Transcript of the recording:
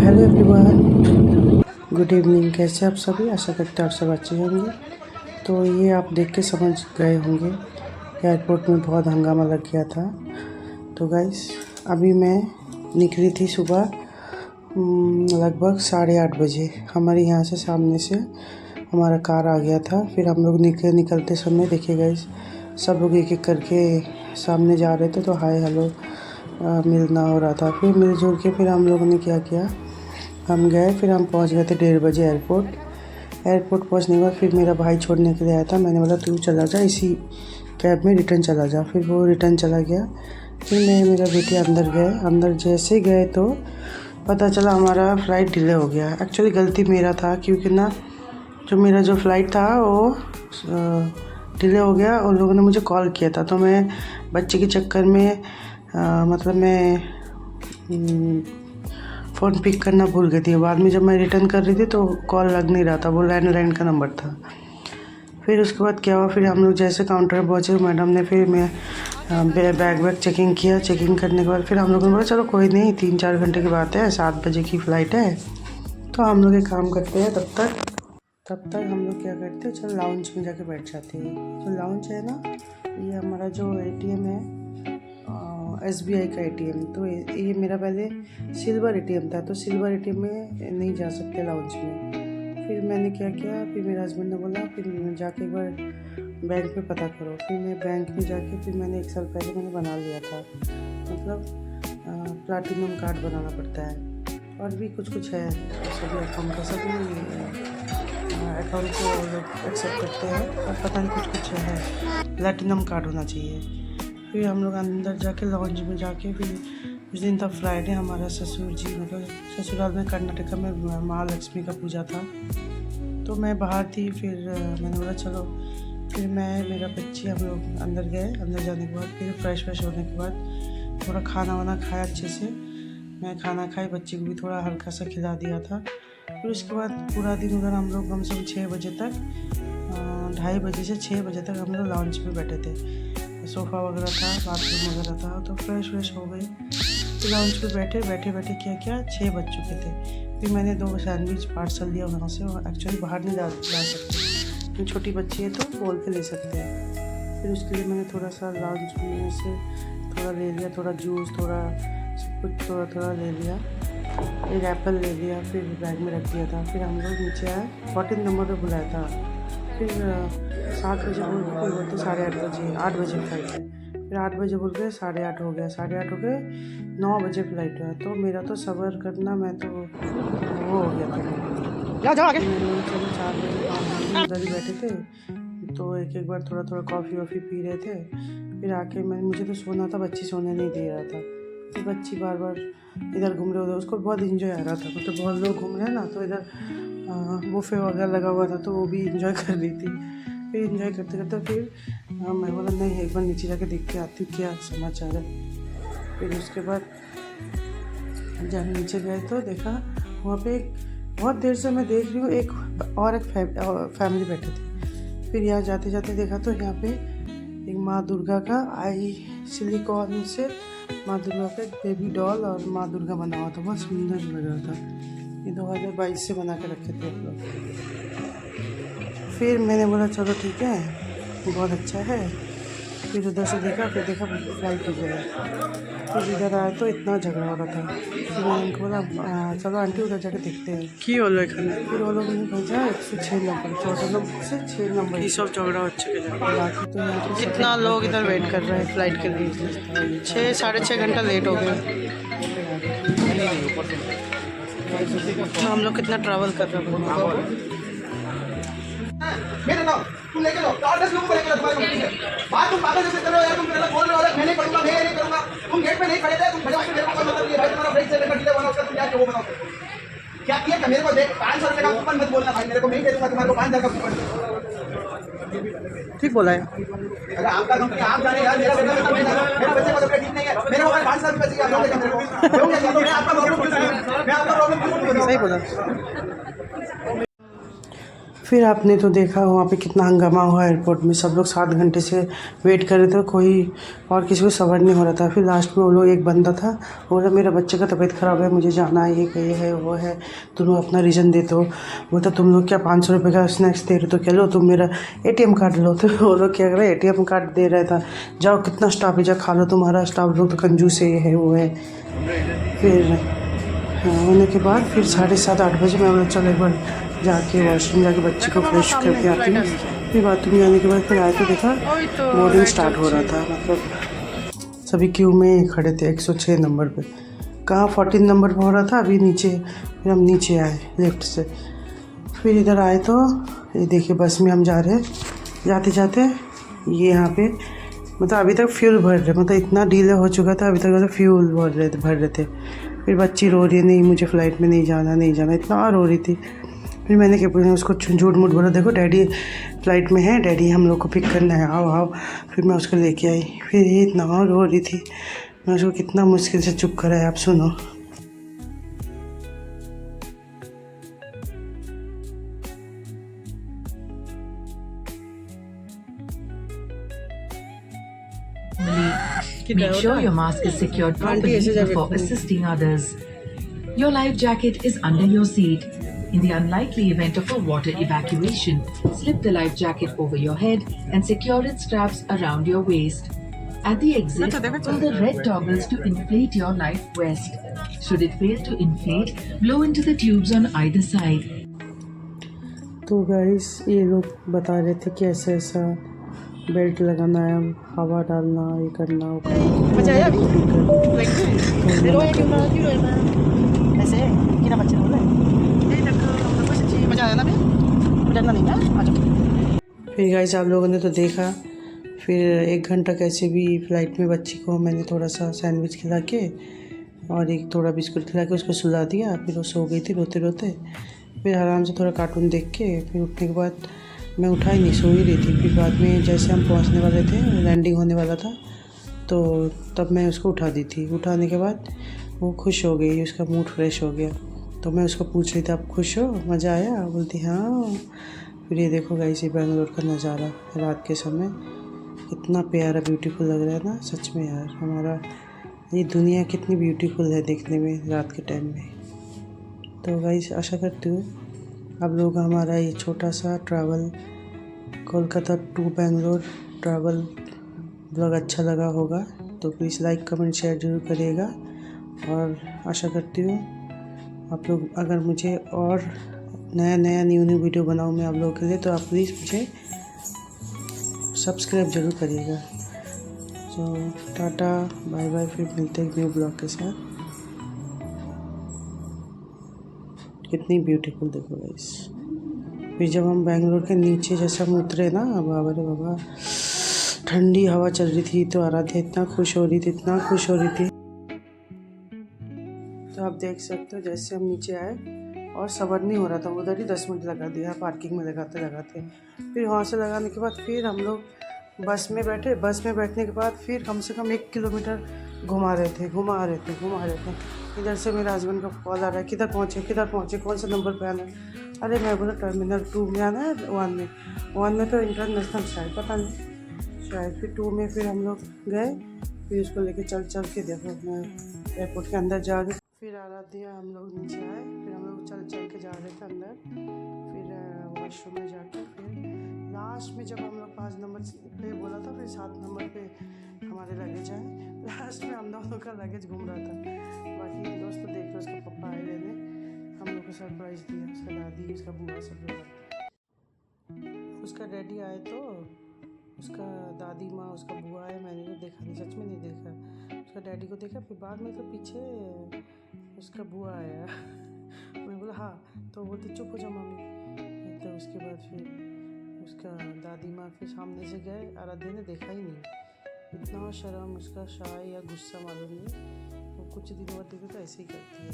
Hello everyone, good evening. कैसे आप सभी? आशा करते हैं आप सब अच्छे होंगे। तो ये आप देख के समझ गए होंगे एयरपोर्ट में बहुत हंगामा लग गया था। तो गाइस अभी मैं निकली थी सुबह लगभग 8:30 बजे। हमारे यहाँ से सामने से हमारा कार आ गया था। फिर हम लोग निकलते समय देखिए गाइस सब लोग एक एक करके सामने जा रहे थे। तो हाय हेलो मिलना हो रहा था। फिर मिलजुल के फिर हम लोगों ने क्या किया, हम गए। फिर हम पहुंच गए थे 1:30 बजे एयरपोर्ट पहुंचने के बाद फिर मेरा भाई छोड़ने के लिए आया था। मैंने बोला तू चला जा, इसी कैब में रिटर्न चला जा। फिर वो रिटर्न चला गया। फिर मैं मेरा बेटे अंदर गए। अंदर जैसे गए तो पता चला हमारा फ़्लाइट डिले हो गया। एक्चुअली गलती मेरा था, क्योंकि ना मेरा जो फ़्लाइट था वो डिले हो गया। उन लोगों ने मुझे कॉल किया था, तो मैं बच्चे के चक्कर में मतलब मैं फ़ोन पिक करना भूल गई थी। बाद में जब मैं रिटर्न कर रही थी तो कॉल लग नहीं रहा था, वो लैंडलाइन का नंबर था। फिर उसके बाद क्या हुआ, फिर हम लोग जैसे काउंटर पर पहुँचे, मैडम ने फिर मैं बैग चेकिंग किया। चेकिंग करने के बाद फिर हम लोगों ने बोला चलो कोई नहीं, 3-4 घंटे की बात है, 7 बजे की फ़्लाइट है। तो हम लोग एक काम करते हैं, तब तक हम लोग क्या करते हैं, चलो लाउंज में जाके बैठ जाते हैं। तो लाउंज है ना, ये हमारा जो ATM है SBI का ATM। तो ये मेरा पहले सिल्वर ATM था, तो सिल्वर ATM में नहीं जा सकते लाउंज में। फिर मैंने क्या किया, फिर मेरे हस्बैंड ने बोला फिर जाके एक बार बैंक में पता करो। फिर मैं बैंक में जाके फिर मैंने 1 साल पहले मैंने बना लिया था, मतलब प्लैटिनम कार्ड बनाना पड़ता है। और भी कुछ है सभी अकाउंट का, सभी अकाउंट को लोग एक्सेप्ट करते हैं, और पता नहीं कुछ है, प्लैटिनम कार्ड होना चाहिए। फिर हम लोग अंदर जाके लॉन्ज में जाके फिर उस दिन था फ्राइडे, हमारा ससुर जी मतलब ससुराल में कर्नाटका में महालक्ष्मी का पूजा था। तो मैं बाहर थी। फिर मैंने बोला चलो, फिर मैं मेरा बच्ची हम लोग अंदर गए। अंदर जाने के बाद फिर फ्रेश होने के बाद थोड़ा खाना वाना खाया अच्छे से। मैं खाना खाई, बच्ची को भी थोड़ा हल्का सा खिला दिया था। फिर उसके बाद पूरा दिन उधर हम लोग कम से कम 6 बजे तक 2:30 बजे से 6 बजे तक हम लोग लॉन्च में बैठे थे। सोफ़ा वगैरह था, बाथरूम वगैरह था, तो फ्रेश हो गई। फिर लॉन्च पे बैठे क्या 6 बज चुके थे। फिर मैंने 2 सैंडविच पार्सल लिया वहाँ से। एक्चुअली बाहर नहीं ला सकते, तो छोटी बच्ची है तो बोल के ले सकते हैं। फिर उसके लिए मैंने थोड़ा सा लॉन्च में से थोड़ा ले लिया, थोड़ा जूस, थोड़ा सब कुछ थोड़ा ले लिया। एक एप्पल ले लिया, फिर बैग में रख दिया था। फिर हम लोग नीचे आए, 14 नंबर पर बुलाया था। फिर 7 बजे बोल के कोई बोलते 8:30 बजे, 8 बजे फ्लाइट है। फिर 8 बजे बोल के 8:30 हो गया, 8:30 हो गए, 9 बजे फ्लाइट है। तो मेरा तो सब्र करना, मैं तो वो हो गया था। जाओ आगे। चलो 4 बजे 5 बजे उधर ही बैठे थे, तो एक बार थोड़ा कॉफ़ी वॉफ़ी पी रहे थे। फिर आके मुझे तो सोना था, बच्ची सोने नहीं दे रहा था। फिर बच्ची बार बार इधर घूम रहे, उधर, उसको बहुत इंजॉय आ रहा था। तो बहुत लोग घूम रहे हैं ना, तो इधर बुफे वगैरह लगा हुआ था, तो वो भी इंजॉय कर रही थी। फिर इंजॉय करते फिर मैं बोला नहीं, एक बार नीचे जाके देख के आती क्या समाचार है। फिर उसके बाद जब नीचे गए तो देखा वहाँ पे बहुत देर से मैं देख रही हूँ एक फैमिली बैठे थे। फिर यहाँ जाते जाते देखा तो यहाँ पे एक माँ दुर्गा का सिलिकॉन से माँ दुर्गा का एक बेबी डॉल और माँ दुर्गा बना हुआ था, बहुत सुंदर लग रहा था। ये 2022 से बना के रखे थे हम लोग। फिर मैंने बोला चलो ठीक है, बहुत अच्छा है। फिर उधर से देखा, फिर देखा फ्लाइट रुक गया। फिर इधर आया तो इतना झगड़ा हो रहा था। फिर मैंने उनको बोला चलो आंटी उधर जाके देखते हैं कि वो लोग। फिर वो लोगों ने भेजा 106 नंबर, 14 नंबर से 6 नंबर। ये सब झगड़ा अच्छा बाकी तो यहाँ पे कितना लोग इधर वेट कर रहे हैं फ्लाइट के लिए। 6-6.5 घंटा लेट हो गए। हम लोग कितना ट्रैवल कर रहे हैं। मेरे नाम तुम लेके लो, 10 लोगों को लेके लो तुम्हारे कंपनी से। बात तुम पागल जैसे कर रहे हो यार, तुम मेरे बोल रहे हो मैं नहीं करूंगा, मैं नहीं करूंगा। तुम गेट पे नहीं खड़े थे, तुम खड़े होकर मेरे को मतलब ये भाई तुम्हारा ब्रेक से लेकर डिले होना, उसका तुम क्या किया वो बताओ। क्या किया क्या मेरे को देख, 500 रुपए का कूपन मत बोलना भाई, मेरे को नहीं दे दूंगा तुम्हारे को 5000 का कूपन। ठीक बोला है। अगर आपका कंपनी आप जाने यार, मेरा बच्चे को ठीक नहीं है, मेरे को 500 रुपए चाहिए, आप लोगे मेरे को, मैं आपका प्रॉब्लम क्यों, मैं आपका प्रॉब्लम क्यों, सही बोला। फिर आपने तो देखा वहाँ पे कितना हंगामा हुआ एयरपोर्ट में, सब लोग 7 घंटे से वेट कर रहे थे, कोई और किसी को सब्र नहीं हो रहा था। फिर लास्ट में वो लोग, एक बंदा था, वो बोला मेरा बच्चे का तबीयत ख़राब है, मुझे जाना है, ये है वो है, तुम लोग अपना रीज़न देते हो। बोलता तुम लोग क्या 500 रुपये का स्नैक्स दे रहे, तो क्या लो तुम मेरा ATM कार्ड लो। तो वो लोग क्या कर रहे, ATM कार्ड दे रहा था, जाओ कितना स्टाफ है, जा खा लो, तुम्हारा स्टाफ लोग तो कंजूस है, ये है वो है। फिर होने के बाद फिर 7:30-8 बजे मैं बोला चलो एक बार जाके वॉशरूम जाके बच्चे को फ्रेश करके आती हूँ। फिर बाथरूम जाने के बाद फिर आए तो देखा बोर्डिंग स्टार्ट हो रहा था, मतलब सभी क्यू में खड़े थे 106 नंबर पे। कहाँ 14 नंबर पर हो रहा था अभी नीचे। फिर हम नीचे आए लिफ्ट से, फिर इधर आए तो ये देखिए बस में हम जा रहे हैं। जाते जाते ये यहाँ पे मतलब अभी तक फ्यूल भर रहे, मतलब इतना डिले हो चुका था, अभी तक मतलब फ्यूल भर रहे थे। फिर बच्ची रो रही है, नहीं मुझे फ़्लाइट में नहीं जाना, इतना रो रही थी। फिर मैंने क्या बोला उसको, झूठ मूठ बोला, देखो डैडी फ़्लाइट में है, डैडी हम लोग को पिक करना है, आओ आओ। फिर मैं उसको लेके आई, फिर ये इतना रो रही थी, मैं उसको कितना मुश्किल से चुप कराया। आप सुनो। Make sure your mask is secured properly before assisting others. Your life jacket is under your seat. In the unlikely event of a water evacuation, slip the life jacket over your head and secure its straps around your waist. At the exit, pull the red toggles to inflate your life vest. Should it fail to inflate, blow into the tubes on either side. तो guys ये लोग बता रहे थे कि ऐसा ऐसा belt लगाना है, हवा डालना, ये करना वो करना। मजा आया अभी ऐसे कितना बच्चे बोले मजा आया ना अभी, डरना नहीं ना। आज फिर गाइस आप लोगों ने तो देखा, फिर 1 घंटा कैसे भी फ़्लाइट में बच्ची को मैंने थोड़ा सा सैंडविच खिला के और एक थोड़ा बिस्कुट खिला के उसको सुला दिया। फिर वो सो गई थी रोते रोते। फिर आराम से थोड़ा कार्टून देख के फिर उठने के बाद मैं उठा ही नहीं, सो ही रही थी। फिर बाद में जैसे हम पहुंचने वाले थे, लैंडिंग होने वाला था, तो तब मैं उसको उठा दी थी। उठाने के बाद वो खुश हो गई, उसका मूड फ्रेश हो गया। तो मैं उसको पूछ रही थी आप खुश हो, मज़ा आया? बोलती हाँ। फिर ये देखो गाइस ये बेंगलोर का नज़ारा रात के समय कितना प्यारा ब्यूटीफुल लग रहा है ना। सच में यार हमारा ये दुनिया कितनी ब्यूटीफुल है देखने में रात के टाइम में। तो गाइस आशा करती हूँ आप लोग हमारा ये छोटा सा travel Kolkata to Bangalore travel blog अच्छा लगा होगा। तो प्लीज़ लाइक कमेंट शेयर ज़रूर करिएगा। और आशा करती हूँ आप लोग अगर मुझे और नया न्यू वीडियो बनाऊँ मैं आप लोगों के लिए, तो आप प्लीज़ मुझे सब्सक्राइब ज़रूर करिएगा। तो टाटा बाय बाय, फिर मिलते हैं न्यू ब्लॉग के साथ। कितनी ब्यूटीफुल देखो गाइस। फिर जब हम बेंगलोर के नीचे जैसे हम उतरे ना, बाबा रे बाबा ठंडी हवा चल रही थी, तो आराध्या इतना खुश हो रही थी। तो आप देख सकते हो जैसे हम नीचे आए और सब्र नहीं हो रहा था, उधर ही 10 मिनट लगा दिया पार्किंग में लगाते। फिर वहाँ से लगाने के बाद फिर हम लोग बस में बैठे। बस में बैठने के बाद फिर कम से कम 1 किलोमीटर घुमा रहे थे। इधर से मेरे हस्बैंड का कॉल आ रहा है, किधर पहुँचे, कौन सा नंबर पे आना है। अरे मैं बोला टर्मिनल 2 में आना है, 1 में तो इंटरनेशनल शायद, पता नहीं शायद। फिर 2 में फिर हम लोग गए, फिर उसको लेके चल के देखो मैं एयरपोर्ट के अंदर जा रही। फिर आराध्या हम लोग नीचे आए, फिर हम लोग चल के जा रहे थे अंदर। फिर वॉशरूम में जाकर फिर लास्ट में जब हम लोग 5 नंबर पे बोला था, फिर 7 नंबर पे हमारे लगेज आए। लास्ट में हम दोनों का लगेज घूम रहा था। बाकी दोस्त तो देख लो, उसका पप्पा आए लेने, हम लोग को सरप्राइज़ दिया, उसका दादी, उसका बुआ सब लोग। उसका डैडी आए तो उसका दादी माँ, उसका बुआ आए, मैंने तो देखा नहीं, सच में नहीं देखा। उसका डैडी को देखा, फिर बाद में तो पीछे उसका बुआ आया। मैं बोला हाँ, तो बोलती चुप हो जा मम्मी। तो उसके बाद फिर उसका दादी माँ फिर सामने से गए, आराध्या ने देखा ही नहीं। इतना शर्म, उसका शाय या गुस्सा मालूम नहीं, वो कुछ दिन बाद देखो तो ऐसे ही करती है।